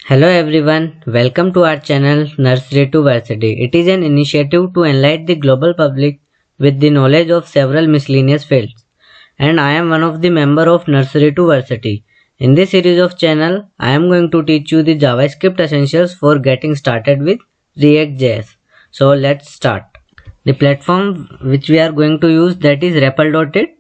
Hello everyone, welcome to our channel Nursery to Varsity. It is an initiative to enlighten the global public with the knowledge of several miscellaneous fields. And I am one of the member of Nursery to Varsity. In this series of channel, I am going to teach you the JavaScript essentials for getting started with React.js. So let's start. The platform which we are going to use, that is REPL.it.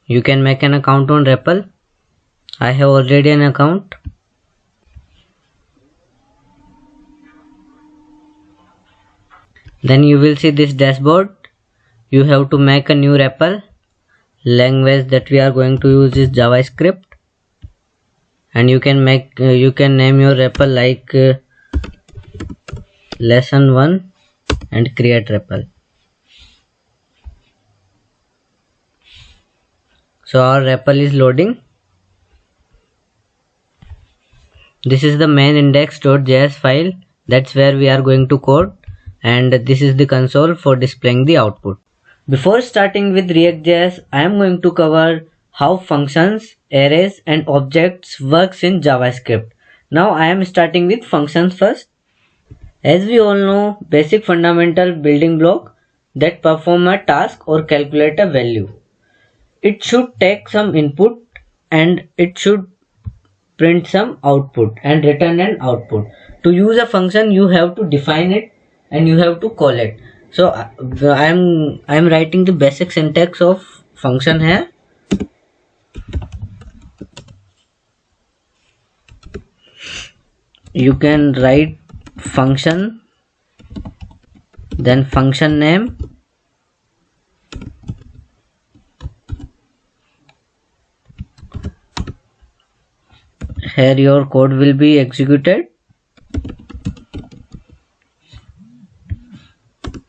You can make an account on REPL. I have already an account. Then you will see this dashboard. You have to make a new REPL. Language that we are going to use is JavaScript, and you can name your REPL like lesson 1 and create REPL. So our REPL is loading. This is the main index.js file. That's where we are going to code, and this is the console for displaying the output. Before starting with React.js, I am going to cover how functions, arrays and objects works in JavaScript. Now I am starting with functions first. As we all know, basic fundamental building block that perform a task or calculate a value. It should take some input and it should print some output and return an output. To use a function, you have to define it and you have to call it. So I am writing the basic syntax of function here. You can write function, then function name, here your code will be executed.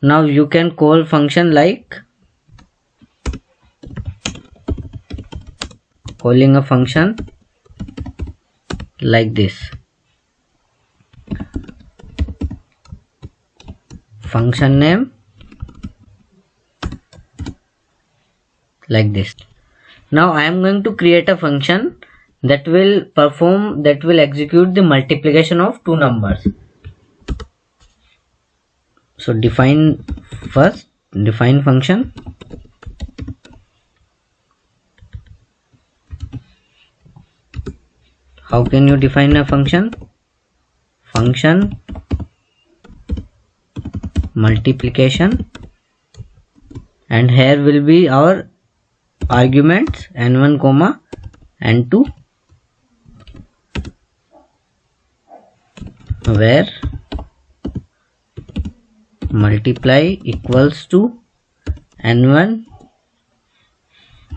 Now you can call function like calling a function like this. Function name like this. Now I am going to create a function that will execute the multiplication of two numbers. So define function. How can you define a function? Function multiplication, and here will be our arguments n1 comma n2, where multiply equals to n1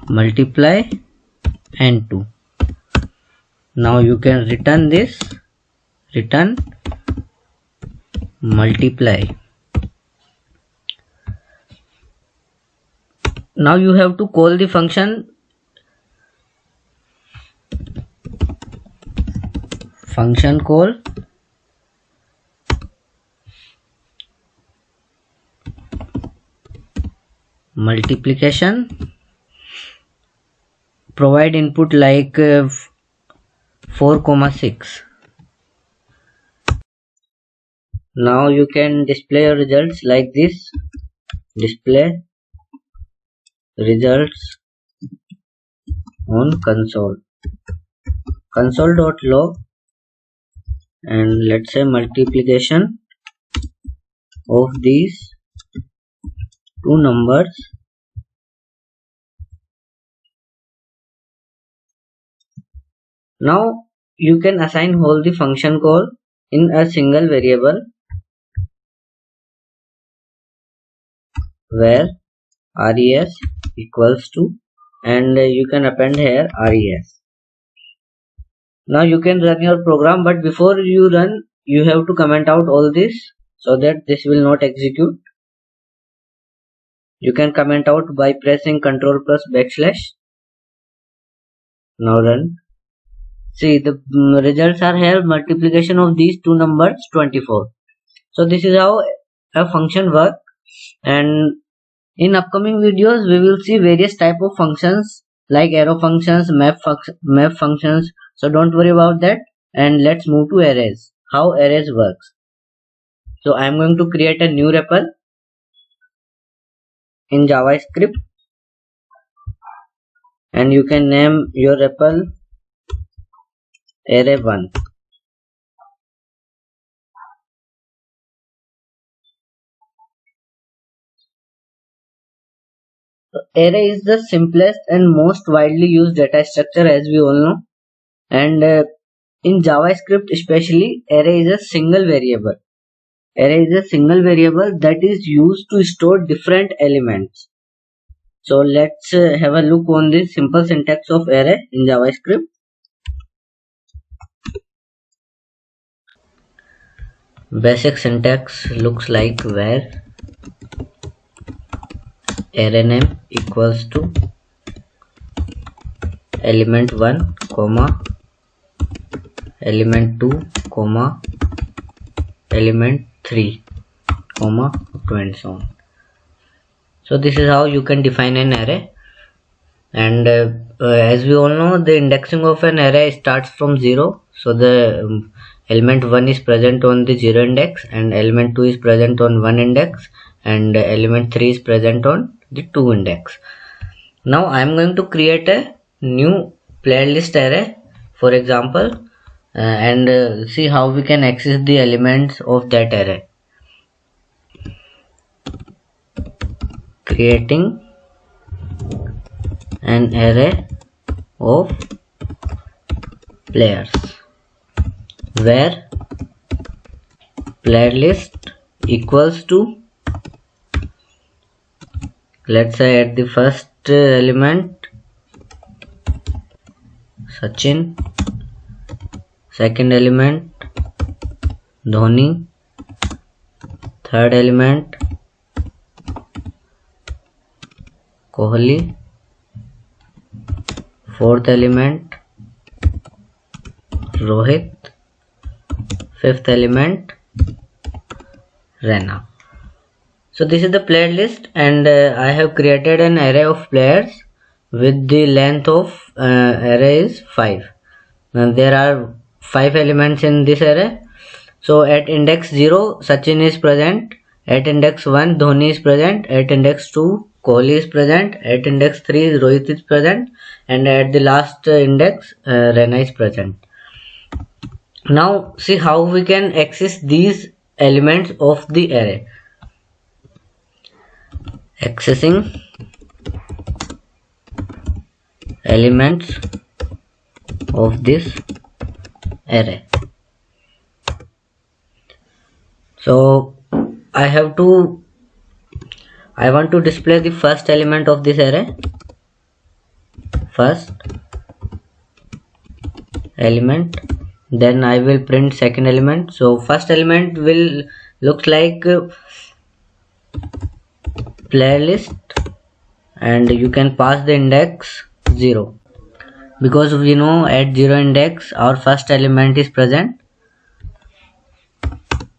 multiply n2. Now you can return this, return multiply. Now you have to call the function call multiplication, provide input like 4,6. Now you can display your results like this. Display results on console.log, and let's say multiplication of these two numbers Now you can assign all the function call in a single variable, where res equals to, and you can append here res. Now you can run your program, but before you run you have to comment out all this so that this will not execute. You can comment out by pressing Ctrl plus \. Now run. See, the results are here, multiplication of these two numbers 24. So this is how a function works, and in upcoming videos we will see various type of functions like arrow functions, map functions. So don't worry about that, and let's move to arrays. How arrays works. So I'm going to create a new REPL in JavaScript, and you can name your REPL array1. Array is the simplest and most widely used data structure, as we all know, and in JavaScript especially, array is a single variable. Array is a single variable that is used to store different elements. So let's have a look on the simple syntax of array in JavaScript. Basic syntax looks like where array name equals to element 1 comma element 2 comma element 3 comma 2 and so on. So this is how you can define an array, and as we all know, the indexing of an array starts from 0. So the element 1 is present on the 0 index, and element 2 is present on 1 index, and element 3 is present on the 2 index. Now I am going to create a new playlist array, for example, and see how we can access the elements of that array. Creating an array of players where playlist equals to, let's say at the first element Sachin, second element Dhoni, third element Kohli, fourth element Rohit, fifth element Rena. So this is the playlist, and I have created an array of players with the length of array is 5. Now there are 5 elements in this array. So at index 0 Sachin is present, at index 1 Dhoni is present, at index 2 Kohli is present, at index 3 Rohit is present, and at the last index Rena is present. Now see how we can access these elements of the array. Accessing elements of this array. So I want to display the first element of this array. First element, then I will print second element. So first element will look like playlist, and you can pass the index 0 because we know at 0 index our first element is present.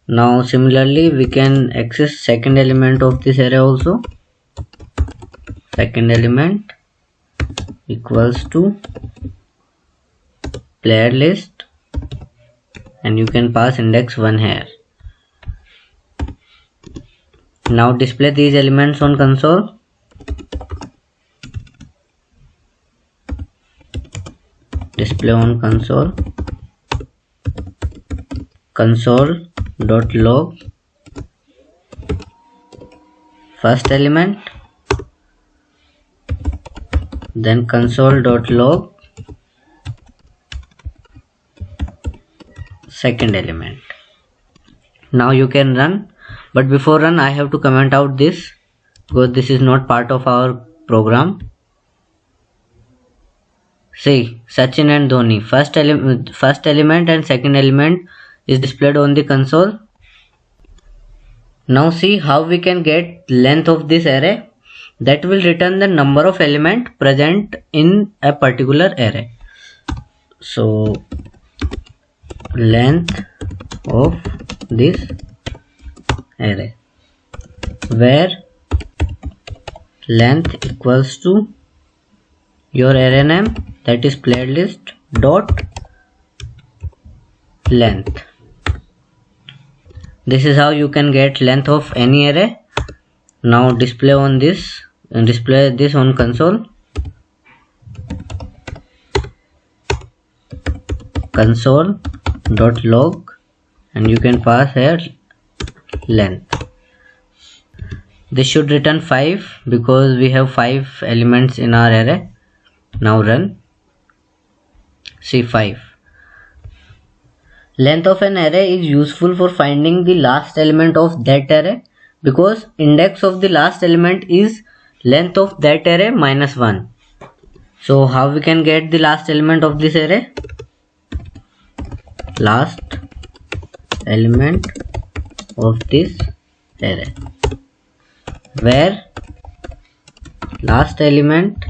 Now similarly we can access second element of this array also. Second element equals to player list, and you can pass index 1 here. Now display these elements on console. Display on console. Console.log first element, then console.log second element. Now you can run, but before run I have to comment out this because this is not part of our program. See, Sachin and Dhoni, first element and second element is displayed on the console. Now see how we can get length of this array. That will return the number of element present in a particular array. So length of this array, where length equals to your array name, that is playlist dot length. This is how you can get length of any array. Now display this on console. Console.log, and you can pass here length. This should return 5 because we have 5 elements in our array. Now run. See 5. Length of an array is useful for finding the last element of that array, because index of the last element is length of that array minus 1. So how we can get the last element of this array? Last element of this array, where last element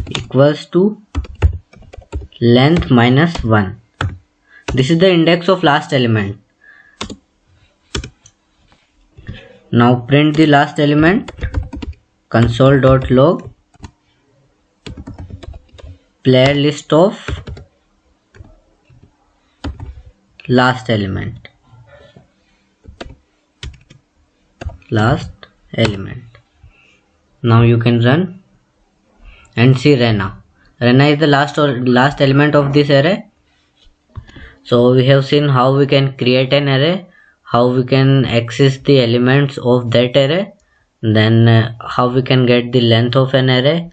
equals to length minus 1. This is the index of last element. Now print the last element. Console.log playlist of last element. Now you can run and see Rena. Rena is the last element of this array. So we have seen how we can create an array, how we can access the elements of that array, then how we can get the length of an array,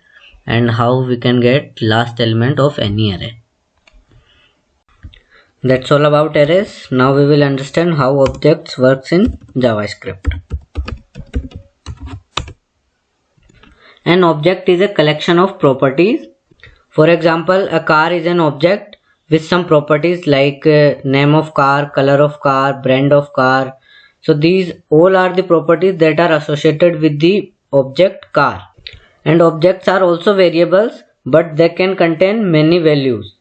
and how we can get last element of any array. That's all about arrays. Now we will understand how objects works in JavaScript. An object is a collection of properties. For example, a car is an object with some properties like name of car, color of car, brand of car. So these all are the properties that are associated with the object car. And objects are also variables, but they can contain many values.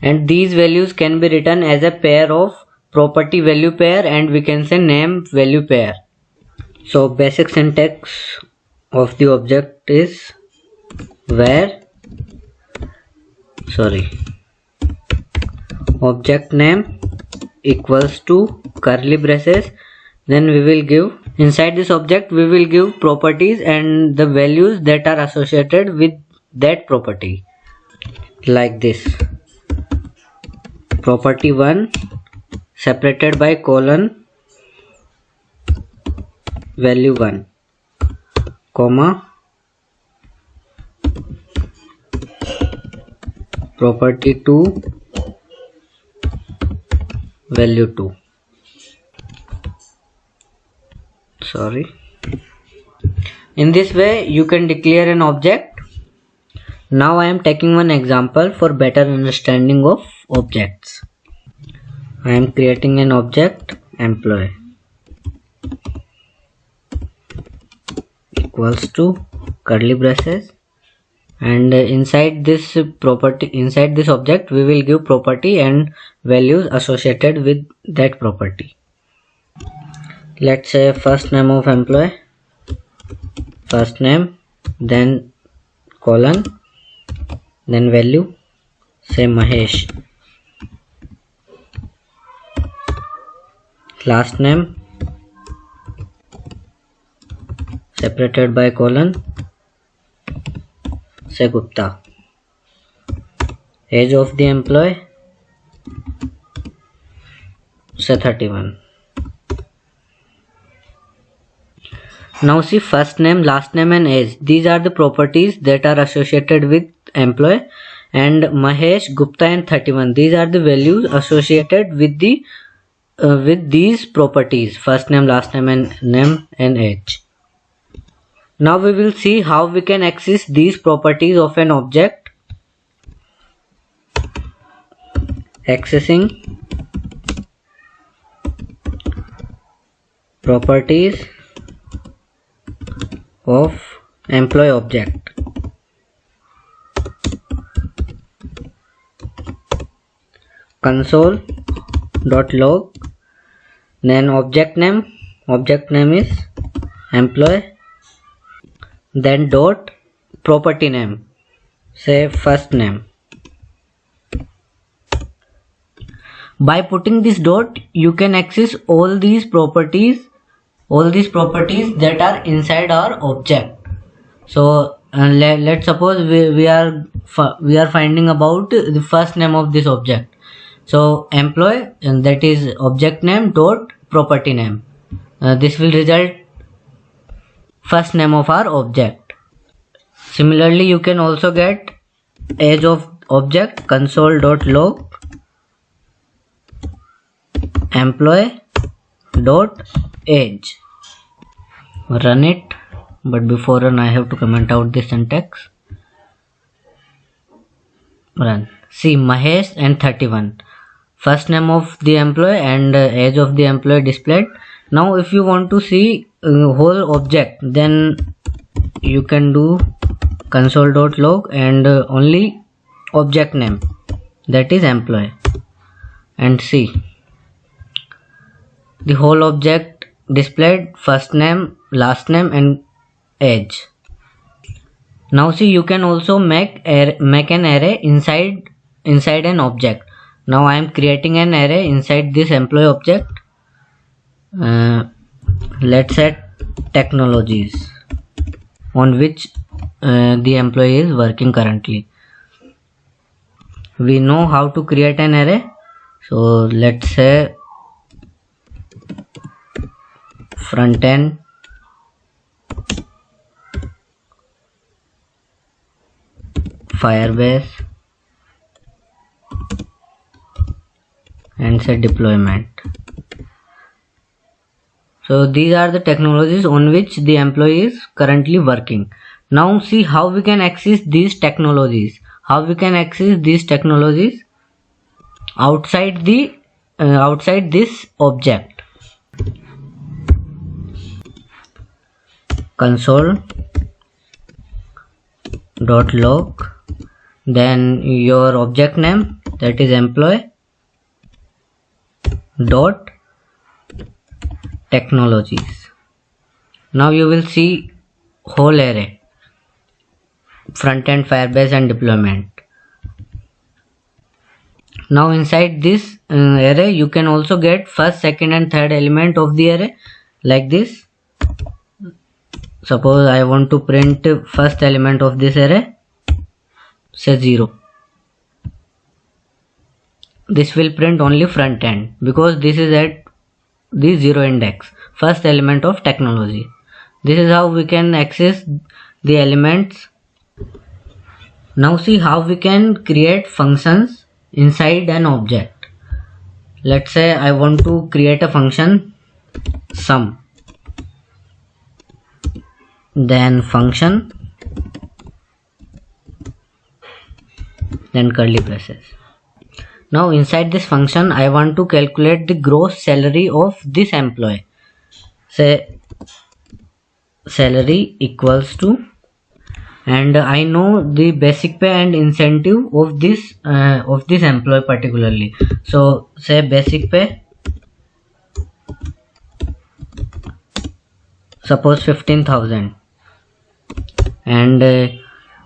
And these values can be written as a pair of property value pair, and we can say name value pair. So basic syntax of the object is object name equals to curly braces, then we will give inside this object we will give properties and the values that are associated with that property, like this. Property 1 separated by colon value 1, comma property 2 value 2. In this way you can declare an object. Now I am taking one example for better understanding of objects. I am creating an object employee equals to curly braces, and inside this object we will give property and values associated with that property. Let's say first name of employee, first name, then colon, then value, say Mahesh. Last name separated by colon, say Gupta. Age of the employee, say 31. Now see, first name, last name and age, these are the properties that are associated with employee, and Mahesh, Gupta and 31, these are the values associated with the with these properties, first name, last name and age. Now we will see how we can access these properties of an object. Accessing properties of employee object. Console.log, then object name is employee, then dot property name say first name. By putting this dot, you can access all these properties that are inside our object. So let's suppose we are finding about the first name of this object. So employee, and that is object name dot property name. This will result first name of our object. Similarly, you can also get age of object, console.log employee dot age. Run it, but before run I have to comment out the syntax. Run. See, Mahesh and 31. First name of the employee and age of the employee displayed. Now if you want to see whole object, then you can do console.log and only object name, that is employee, and see the whole object displayed, first name, last name and age. Now see, you can also make an array inside an object. Now I am creating an array inside this employee object. Let's set technologies on which the employee is working currently. We know how to create an array, so let's say front end Firebase and say deployment. So these are the technologies on which the employee is currently working. Now see how we can access these technologies. Outside this object. Console.log, then your object name, that is employee dot technologies. Now you will see whole array, front end, Firebase and deployment. Now inside this array you can also get first, second and third element of the array like this. Suppose I want to print first element of this array, say 0. This will print only front end because this is at the 0 index, first element of technology. This is how we can access the elements. Now see how we can create functions inside an object. Let's say I want to create a function sum, then function, then curly braces. Now inside this function I want to calculate the gross salary of this employee. Say salary equals to, and I know the basic pay and incentive of this employee particularly. So say basic pay, suppose 15,000, and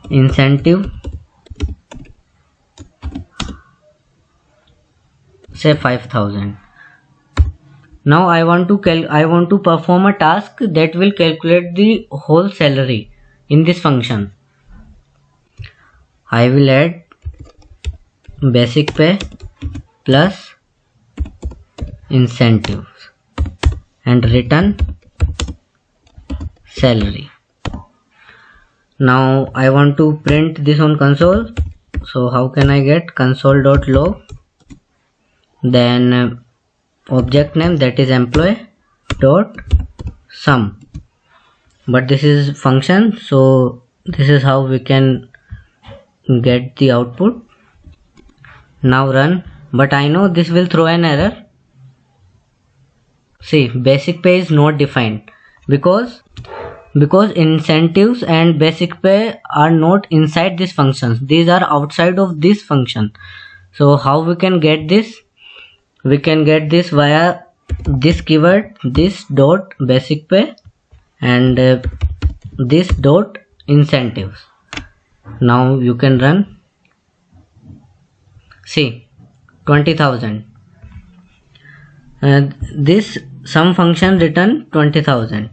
incentive say 5,000. Now I want to perform a task that will calculate the whole salary in this function. I will add basic pay plus incentives and return salary. Now I want to print this on console. So how can I get console.log, then object name, that is employee dot sum, but this is function, so this is how we can get the output. Now run, but I know this will throw an error. See, basic pay is not defined because incentives and basic pay are not inside these functions, these are outside of this function. So how we can get this? We can get this via this keyword, this dot basic pay and this dot incentives. Now you can run. See, 20,000. This sum function return 20,000.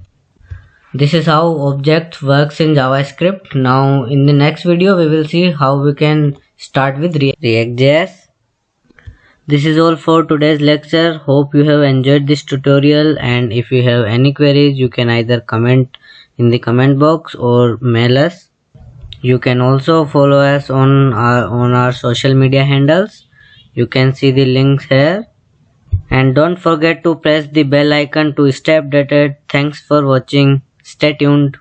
This is how object works in JavaScript. Now in the next video we will see how we can start with React.js. This is all for today's lecture. Hope you have enjoyed this tutorial, and if you have any queries you can either comment in the comment box or mail us. You can also follow us on our social media handles. You can see the links here. And don't forget to press the bell icon to stay updated. Thanks for watching. Stay tuned.